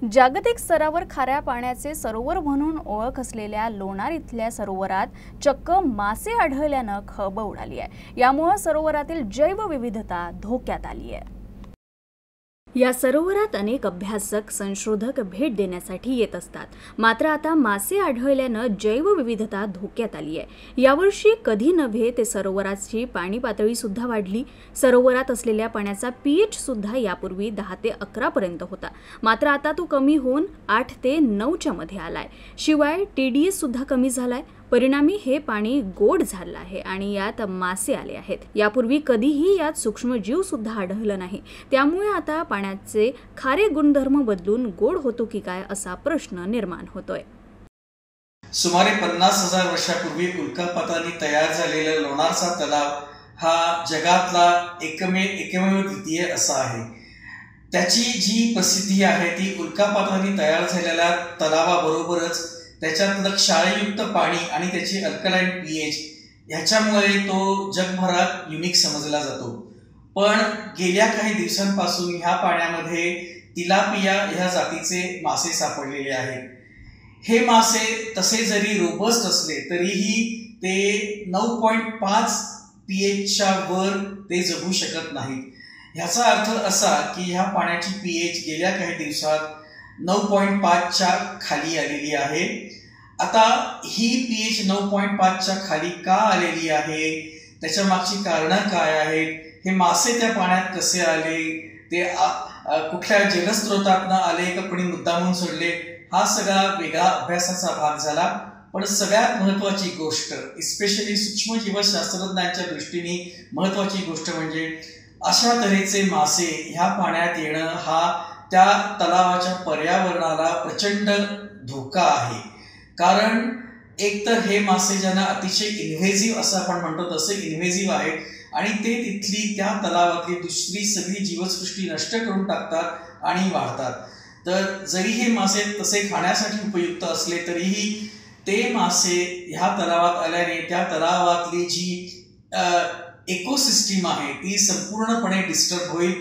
जागतिक स्तरावर खाऱ्या पाण्याचे सरोवर म्हणून ओळख असलेल्या लोणार इथल्या सरोवरात चक्क मासे आढळल्यानं खळबळ उडाली आहे। यामुळे सरोवरातील जैवविविधता धोक्यात आली आहे। या सरोवरात अनेक अभ्यासक संशोधक भेट देण्यासाठी येत असतात, मात्र आता मासे आढळल्यानं जैवविविधता धोक्यात आली आहे। यावर्षी कधी नव्हे ते सरोवराची पाणी पातळी सुद्धा वाढली। सरोवरात असलेल्या पाण्याचा पीएच सुद्धा यापूर्वी 10 ते 11 पर्यंत होता, मात्र आता तो कमी होऊन 8 ते 9च्या मध्ये आलाय। शिवाय टीडीएस सुद्धा कमी झालाय। परिणामी हे पाणी गोड झालं आहे आणि यात मासे आले आहेत। यापूर्वी कधीही यात सूक्ष्मजीव सुद्धा आढळलं नाही। त्यामुळे आता पाण्याचे खारे गुणधर्म बदलून गोड होतो की काय असा प्रश्न निर्माण होतोय। सुमारे 50,000 वर्षापूर्वी उल्कापाताने तयार झालेला लोणारचा तलाव हा जगातला एकमेव द्वितीय असा आहे। त्याची जी प्रसिद्धी आहे ती उल्कापाताने तयार झालेल्या तलावाबरोबरच त्याच्यातलं क्षारयुक्त पाणी आणि त्याची अल्कलाइन पीएच ह्याच्यामुळे तो जगभरात युनिक समजला जातो। पण गेल्या काही दिवसांपासून ह्या पाण्यामध्ये तिलापिया ह्या जातीचे मासे सापडलेले आहेत। हे मासे तसे जरी रोबस्ट असले तरीही ते 9.5 पीएचच्या वर ते जगू शकत नाहीत। ह्याचा अर्थ असा की ह्या पाण्याची पीएच गेल्या काही दिवसात 9.5च्या खाली आलेली आहे। आता ही पीएच 9.5च्या खाली का आलेली आहे, त्याच्या मागची कारणं काय आहेत, हे मासे त्या पाण्यात कसे आले, ते कुठल्या जलस्रोतातनं आले का कोणी मुद्दामून सोडले, हा सगळा वेगळा अभ्यासाचा भाग झाला। पण सगळ्यात महत्वाची गोष्ट, स्पेशली सूक्ष्मजीवशास्त्रज्ञांच्या दृष्टीने महत्वाची गोष्ट म्हणजे अशा तऱ्हेचे मासे ह्या पाण्यात येणं हा त्या तलावाच्या पर्यावरणाला प्रचंड धोका आहे। कारण एक तर हे मासे ज्यांना अतिशय इन्व्हेजिव्ह असं आपण म्हणतो तसे इन्व्हेजिव्ह आहेत आणि ते तिथली त्या तलावातली दुसरी सगळी जीवसृष्टी नष्ट करून टाकतात आणि वाढतात। तर जरी हे मासे तसे खाण्यासाठी उपयुक्त असले तरीही ते मासे ह्या तलावात आल्याने त्या तलावातली जी इकोसिस्टीम आहे ती संपूर्णपणे डिस्टर्ब होईल